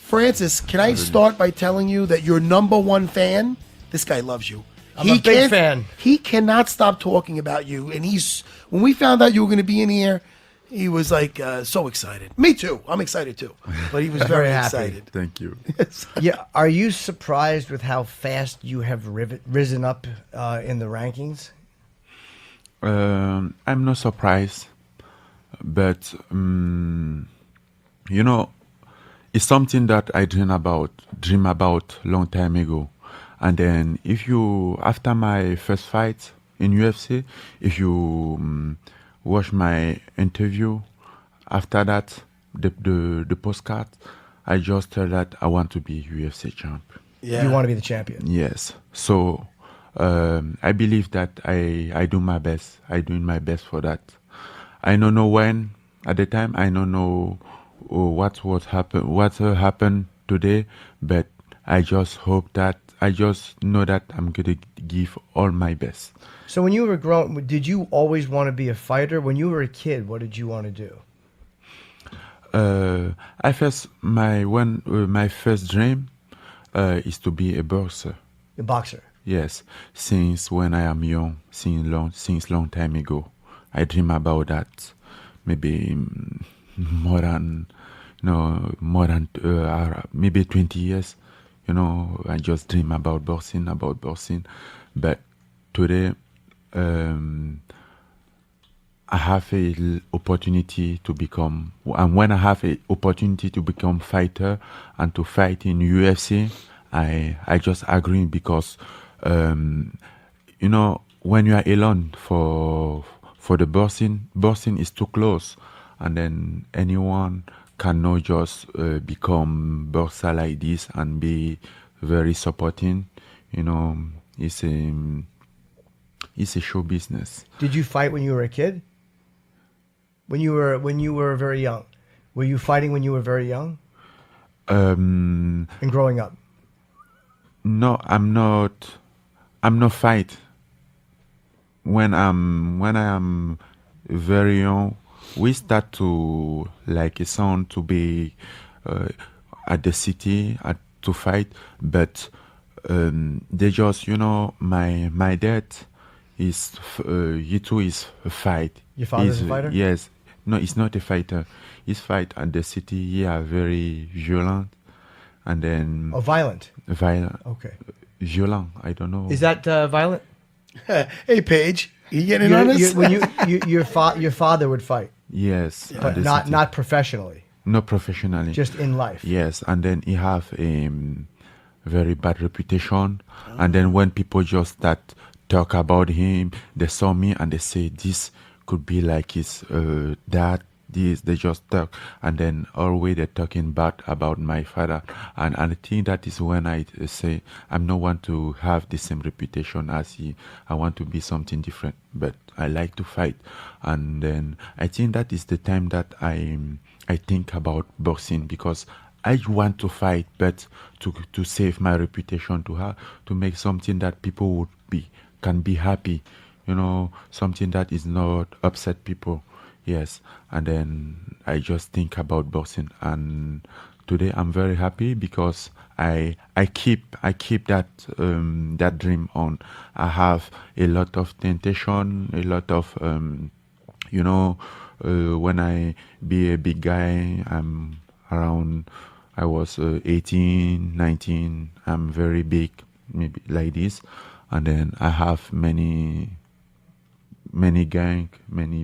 Francis, can I start by telling you that your number one fan, this guy loves you. I'm a big fan. He cannot stop talking about you. And when we found out you were going to be in here, he was like so excited. Me too. I'm excited too. But he was very happy. excited. Thank you. Yeah, are you surprised with how fast you have risen up in the rankings? I'm not surprised, but you know, it's something that I dream about long time ago. And then after my first fight in UFC, if you watch my interview, after that, the postcard, I just tell that I want to be UFC champ. Yeah. You want to be the champion. Yes. So I believe that I do my best. I doing my best for that. I don't know when at the time. I don't know what happened today, but I just hope that I just know that I'm gonna give all my best. So when you were growing, did you always want to be a fighter? When you were a kid, what did you want to do? My first dream is to be a boxer. A boxer. Yes, since when I am young, since long time ago, I dream about that. Maybe more than maybe 20 years. You know, I just dream about boxing. But today, I have a opportunity to become, and when I have a opportunity to become fighter and to fight in UFC, I just agree because, you know, when you are alone for the boxing is too close, and then anyone cannot just become boxer like this and be very supporting. You know, it's a show business. Did you fight when you were a kid? When you were very young, were you fighting when you were very young? And growing up? No, I'm not fight. When I am very young, we start to like a son to be at the city to fight, but they just, you know, my dad is he too is a fight. Your father's a fighter? Yes. No, he's not a fighter. He's fight at the city. He are very violent, and then violent. Violent. Okay. Violent. I don't know. Is that violent? Hey, Paige, you getting on this? Your father would fight. Yes, but not professionally. Not professionally. Just in life. Yes, and then he have a very bad reputation, and then when people just start talk about him, they saw me and they say this could be like his dad. This they just talk, and then always they're talking bad about my father, and I think that is when I say I'm not want to have the same reputation as he. I want to be something different, but I like to fight, and then I think that is the time that I think about boxing, because I want to fight, but to save my reputation, to make something that people can be happy, you know, something that is not upset people. Yes, and then I just think about boxing, and today I'm very happy because I keep that that dream on. I have a lot of temptation, a lot of you know, when I be a big guy, I'm around. I was 18, 19. I'm very big, maybe like this, and then I have many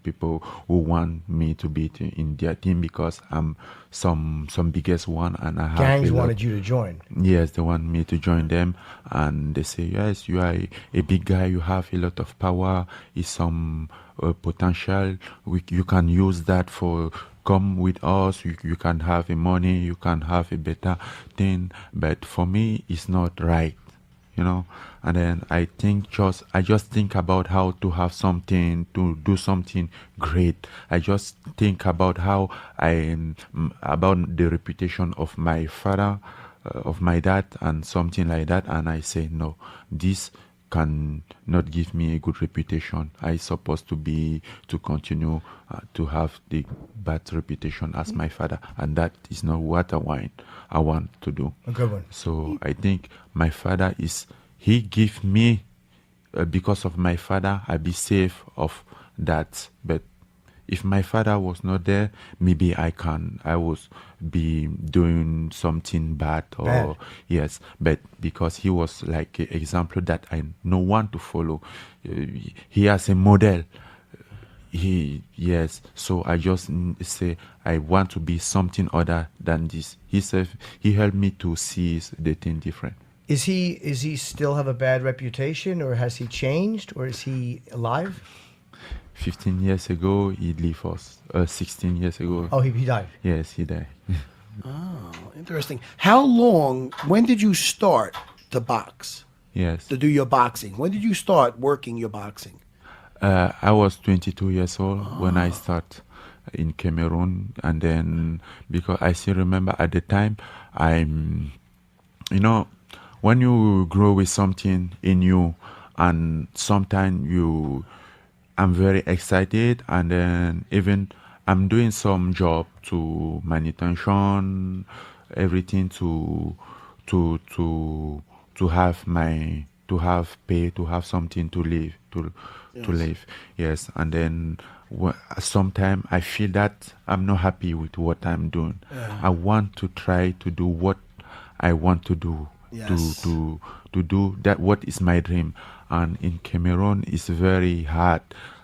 people who want me to be in their team because I'm some biggest one, and I have gangs wanted you to join. Yes, they want me to join them, and they say, yes, you are a big guy, you have a lot of power, is some potential, you can use that for come with us, you can have a money, you can have a better thing, but for me it's not right, you know. And then I just think about how to have something, to do something great. I just think about how about the reputation of my father, of my dad, and something like that. And I say, no, this can not give me a good reputation. I supposed to continue to have the bad reputation as my father, and that is not what I want to do. A good one. So I think my father he give me, because of my father, I be safe of that. But if my father was not there, maybe I was be doing something bad or yes. But because he was like an example that I no want to follow, he has a model. So I just say I want to be something other than this. He helped me to see the thing different. Is he still have a bad reputation, or has he changed, or is he alive? 15 years ago, he left us. 16 years ago. Oh, he died. Yes, he died. Oh, interesting. When did you start to box? Yes. To do your boxing? When did you start working your boxing? I was 22 years old when I started in Cameroon. And then, because I still remember at the time, when you grow with something in you, and sometimes I'm very excited, and then even I'm doing some job to manutention, everything to have pay, to have something to live, to live. Yes, and then sometimes I feel that I'm not happy with what I'm doing. I want to try to do what I want to do. Yes. To do that what is my dream. And in Cameroon it's very hard,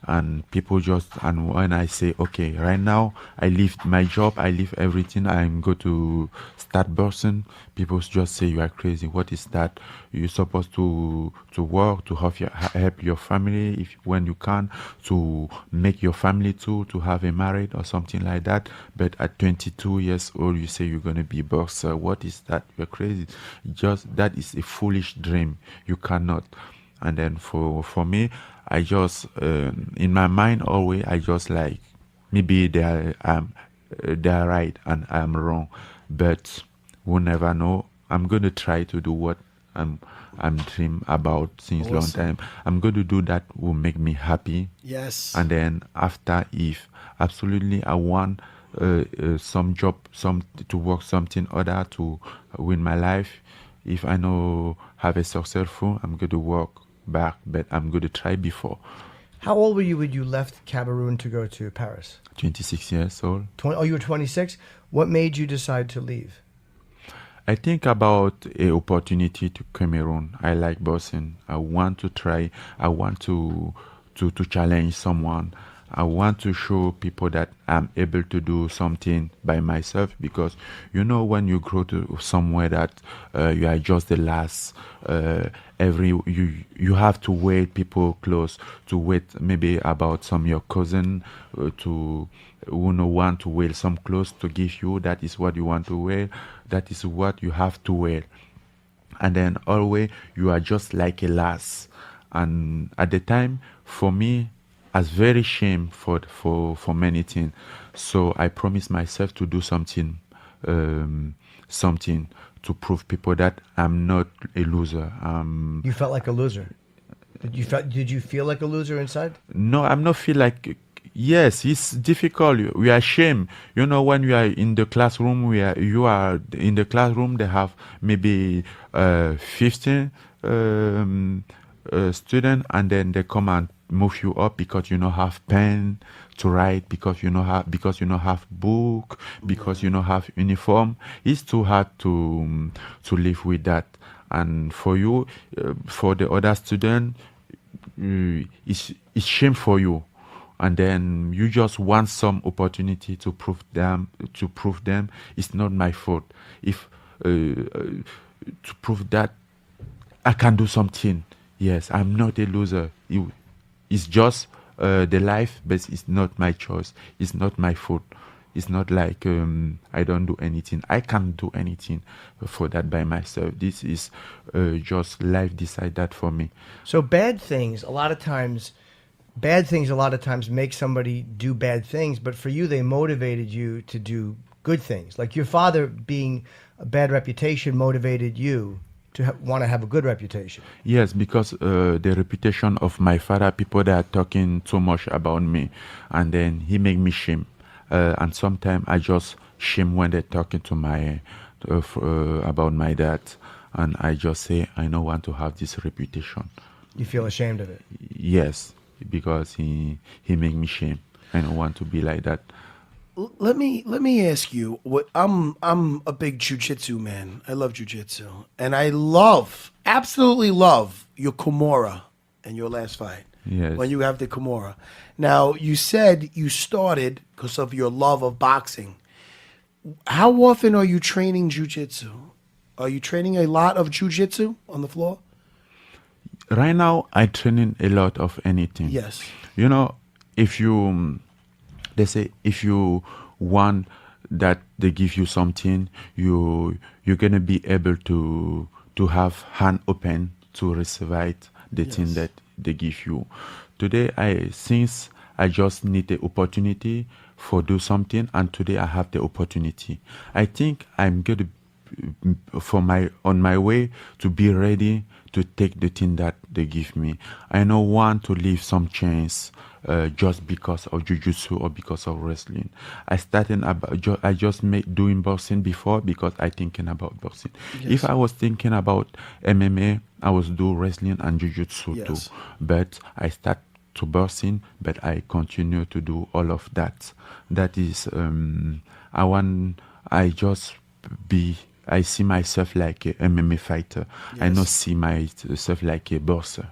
and when I say, okay, right now I leave my job, I leave everything, I'm go to start boxing, people just say you are crazy. What is that? You're supposed to work, to help your family when you can, to make your family to have a marriage or something like that. But at 22 years old you say you're going to be a boxer. What is that? You're crazy. Just that is a foolish dream. You cannot. And then for me, I just in my mind always I just like, maybe they are right and I'm wrong, but we'll never know. I'm gonna try to do what I'm dream about since long time. I'm going to do that will make me happy. Yes. And then after, if absolutely I want some job, to work something other to win my life. If I know have a successful, I'm going to work back, but I'm going to try before. How old were you when you left Cameroon to go to Paris? 26 years old. You were 26? What made you decide to leave? I think about a opportunity to Cameroon. I like boxing. I want to try. I want to challenge someone. I want to show people that I'm able to do something by myself, because when you grow to somewhere that you are just the last, you have to wait people close, to wait maybe about some your cousin to want to wear some clothes to give you. That is what you want to wear. That is what you have to wear. And then always you are just like a last. And at the time, for me, as very shame for many things. So I promised myself to do something to prove people that I'm not a loser. You felt like a loser. Did you feel like a loser inside? No, I'm not feel like. Yes, it's difficult. We are ashamed. When you are in the classroom, you are in the classroom. They have maybe 15 students, and then they come and move you up because you don't have pen to write, because you don't have book, because you don't have uniform. It's too hard to live with that. And for you, for the other student, it's shame for you. And then you just want some opportunity to prove them it's not my fault. If to prove that I can do something. Yes, I'm not a loser. It's just the life, but it's not my choice. It's not my fault. It's not like I don't do anything. I can't do anything for that by myself. This is just life decide that for me. So bad things a lot of times make somebody do bad things, but for you, they motivated you to do good things. Like your father being a bad reputation motivated you to want to have a good reputation. Yes, because the reputation of my father, people that are talking too much about me, and then he make me shame. And sometimes I just shame when they're talking to my about my dad, and I just say I don't want to have this reputation. You feel ashamed of it. Yes, because he make me shame. I don't want to be like that. Let me ask you. What I'm a big jiu-jitsu man. I love jiu-jitsu, and I absolutely love your Kimura in your last fight. Yes. When you have the Kimura. Now you said you started because of your love of boxing. How often are you training jiu-jitsu? Are you training a lot of jiu-jitsu on the floor? Right now, I training a lot of anything. Yes. You know, if you, they say, if you want that they give you something, you're gonna be able to have hand open to receive it, the thing that they give you. Today, since I just need the opportunity for do something, and today I have the opportunity. I think I'm good on my way to be ready to take the thing that they give me. I don't want to leave some chance just because of jiu-jitsu or because of wrestling. I just made doing boxing before because I thinking about boxing. Yes. If I was thinking about MMA, I was do wrestling and jiu-jitsu too. But I start to boxing, but I continue to do all of that. That is, I see myself like a MMA fighter. Yes. I don't see myself like a boxer.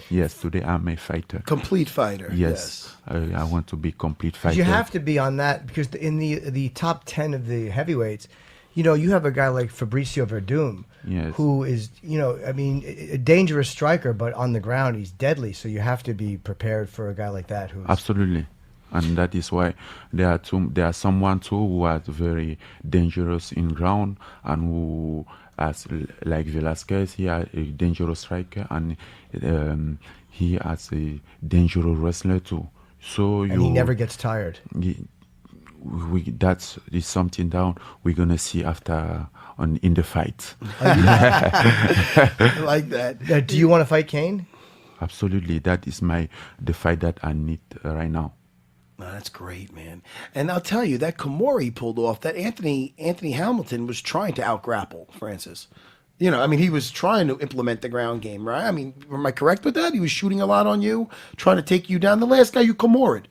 Yes, today I'm a fighter. Complete fighter. Yes. I want to be complete fighter. You have to be on that because in the top 10 of the heavyweights, you know, you have a guy like Fabricio Verdum, Yes. who is, you know, I mean, a dangerous striker, but on the ground he's deadly. So you have to be prepared for a guy like that. Who's Absolutely. And that is why there are someone too who are very dangerous in ground and who, as like Velasquez, he is a dangerous striker and he is a dangerous wrestler too. So and he never gets tired. That is something down we're gonna see after in the fight. I like that. Do you want to fight Cain? Absolutely, that is the fight that I need right now. Oh, that's great, man. And I'll tell you, that Kimura he pulled off, that Anthony Hamilton was trying to out-grapple Francis. You know, I mean, he was trying to implement the ground game, right? I mean, am I correct with that? He was shooting a lot on you, trying to take you down. The last guy you Kimura'd.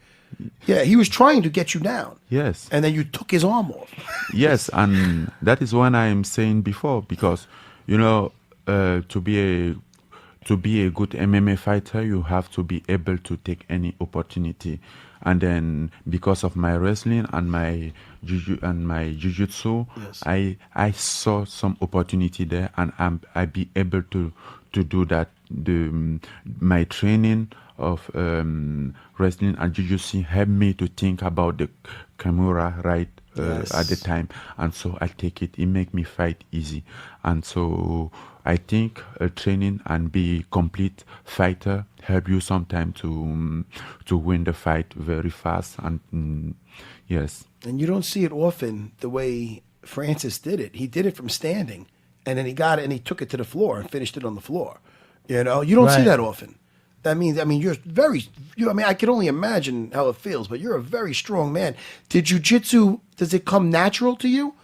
Yeah, he was trying to get you down. Yes. And then you took his arm off. Yes, and that is what I'm saying before, because, you know, to be a good MMA fighter, you have to be able to take any opportunity. And then because of my wrestling and my jiu-jitsu, Yes. I saw some opportunity there, and I be able to do that. My training of wrestling and jiu-jitsu helped me to think about the Kimura right at the time, and so I take it. It make me fight easy, and so I think training and be complete fighter help you sometimes to win the fight very fast. And yes. And you don't see it often the way Francis did it. He did it from standing, and then he got it and he took it to the floor and finished it on the floor. You know, you don't see Right. that often. That means, I mean, I can only imagine how it feels, but you're a very strong man. Did jiu-jitsu, does it come natural to you?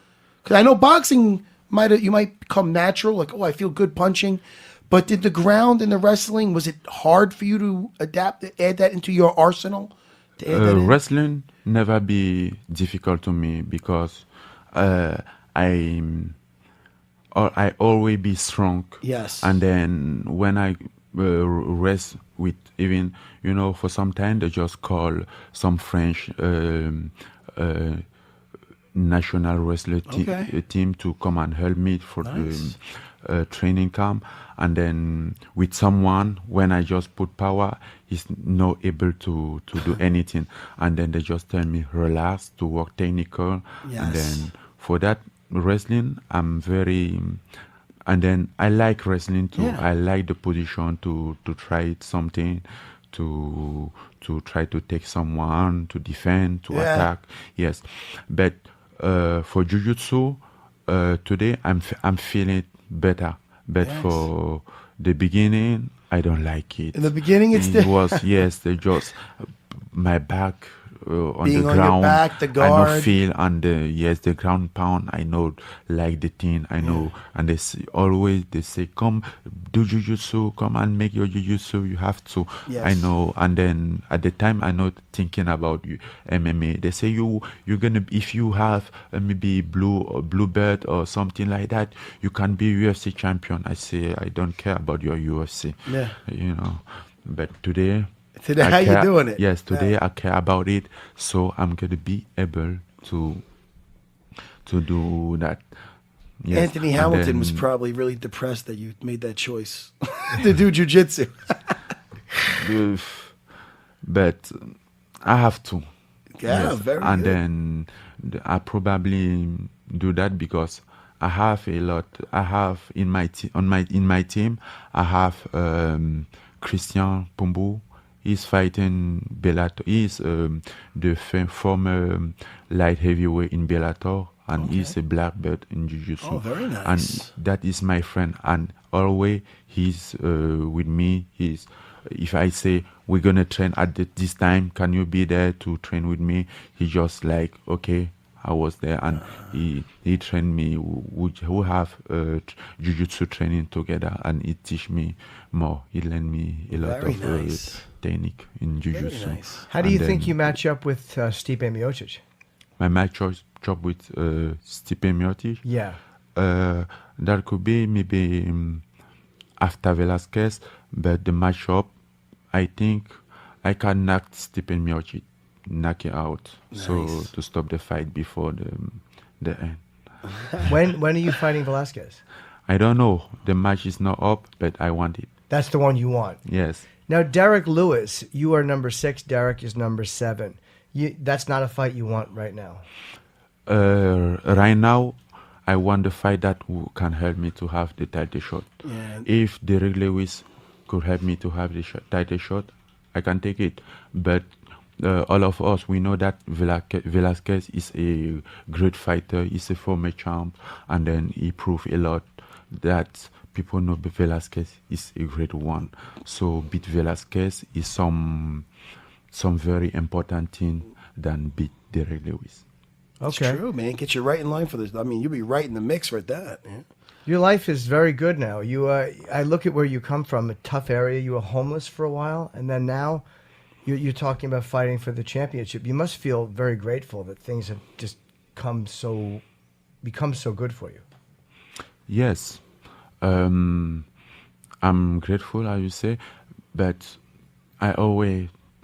Because I know boxing, you might come natural, like, oh, I feel good punching. But did the ground and the wrestling, was it hard for you to add that into your arsenal? To add that in? Wrestling never be difficult to me because I always be strong. Yes. And then when I rest with, even, you know, for some time they just call some French national wrestler team to come and help me for Nice. the training camp. And then with someone, when I just put power, he's not able to do anything. And then they just tell me relax, to work technical. Yes. And then for that wrestling, I'm very, and then I like wrestling too. Yeah. I like the position to try something, to try to take someone, to defend, to attack. Yes, but for jiu-jitsu today, I'm feeling better But Yes. for the beginning, I don't like it. In the beginning, it's it was yes, they just my back on Being the on your ground. back, the I know guard. feel and the ground pound. I know like the thing. I know, and they always they say, "Come, do jujutsu. Come and make your jujutsu. You have to." Yes. I know, and then at the time I not thinking about MMA. They say you're gonna if you have maybe blue belt or something like that, you can be UFC champion. I say I don't care about your UFC. Yeah. You know, but today. Today, I how you care- doing it? Yes, today Yeah. I care about it, so I'm gonna be able to do that. Yes. Anthony and Hamilton was then- probably really depressed that you made that choice to do jujitsu. but I have to. Yeah, very And good. then I probably do that because I have a lot. I have in my team. I have Christian Pumbu. He's fighting Bellator. He's the former light heavyweight in Bellator, and he's a black belt in Jiu-Jitsu. Oh, very nice. And that is my friend, and always he's with me. If I say we're gonna train at this time, can you be there to train with me? He just like, okay. I was there, and he trained me. Who have jiu-jitsu training together, and he teach me more. He learned me a lot Very of nice. technique in jiu-jitsu. Very nice. How do you And think then you match up with Stipe Miocic? my match job with Stipe Miocic? Yeah. That could be maybe after Velasquez, but the matchup, I think I can knock Stipe Miocic, knock it out, so Nice. to stop the fight before the end. When are you fighting Velasquez? I don't know. The match is not up, but I want it. That's the one you want. Yes. Now, Derek Lewis, you are number 6. Derek is number 7. That's not a fight you want right now. Right now, I want the fight that can help me to have the title shot. Yeah. If Derek Lewis could help me to have the title shot, I can take it. But all of us, we know that Velasquez is a great fighter. He's a former champ, and then he proved a lot that people know Velasquez is a great one. So beat Velasquez is some very important thing than beat Derek Lewis. It's Okay. true, man. Get you right in line for this. I mean, you'll be right in the mix with that. Man. Your life is very good now. I look at where you come from, a tough area. You were homeless for a while, and then now you're talking about fighting for the championship. You must feel very grateful that things have just become so good for you. Yes, I'm grateful, I would say, but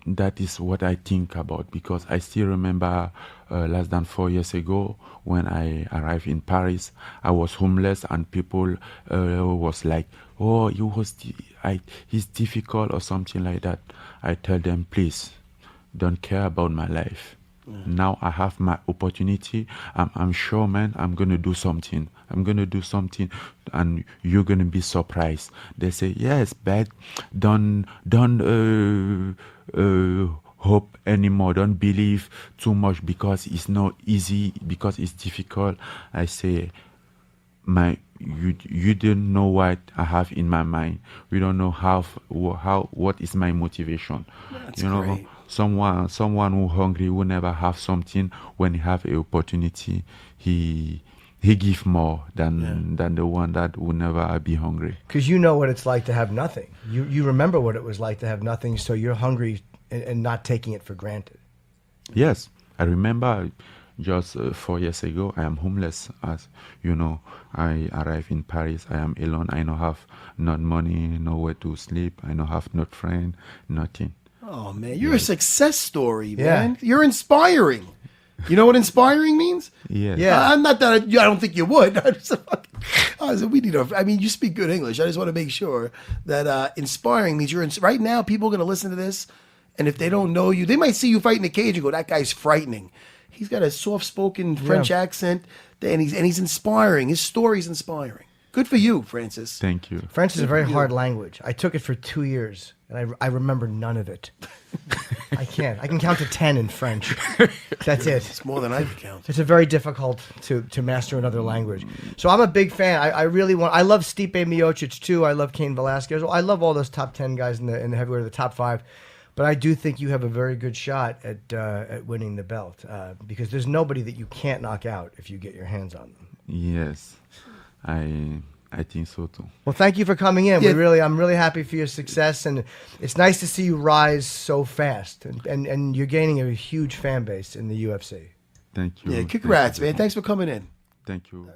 that is what I think about, because I still remember less than 4 years ago when I arrived in Paris. I was homeless, and people was like, "Oh, he's difficult" or something like that. I tell them, please, don't care about my life. Now I have my opportunity. I'm sure, man, I'm going to do something. I'm going to do something, and you're going to be surprised. They say, yes, but don't hope anymore. Don't believe too much because it's not easy, because it's difficult. I say, you don't know what I have in my mind. You don't know what is my motivation. That's you know, great. someone who hungry will never have something. When he have a opportunity, he give more than the one that will never be hungry. Because you know what it's like to have nothing. You remember what it was like to have nothing, so you're hungry and not taking it for granted. Yes, I remember just 4 years ago, I am homeless. As you know, I arrived in Paris. I am alone. I don't have not money, nowhere to sleep. I don't have not friend, nothing. Oh man, you're a success story, Yeah. man. You're inspiring. You know what inspiring means? Yes. Yeah. I'm not that. I don't think you would. We need. I mean, you speak good English. I just want to make sure that inspiring means you're. Right now, people are going to listen to this, and if they don't know you, they might see you fight in a cage and go, "That guy's frightening." He's got a soft-spoken French accent, and he's inspiring. His story's inspiring. Good for you, Francis. Thank you. French is a very hard language. I took it for 2 years, and I remember none of it. I can't. I can count to 10 in French. That's it. It's more than I can count. It's a very difficult to master another language. So I'm a big fan. I really want. I love Stipe Miocic too. I love Cain Velasquez. I love all those top 10 guys in the heavyweight, the top 5. But I do think you have a very good shot at winning the belt because there's nobody that you can't knock out if you get your hands on them. Yes, I think so too. Well, thank you for coming in. Yeah. I'm really happy for your success, and it's nice to see you rise so fast. And you're gaining a huge fan base in the UFC. Thank you. Yeah, Thank congrats, you. man. Thanks for coming in. Thank you.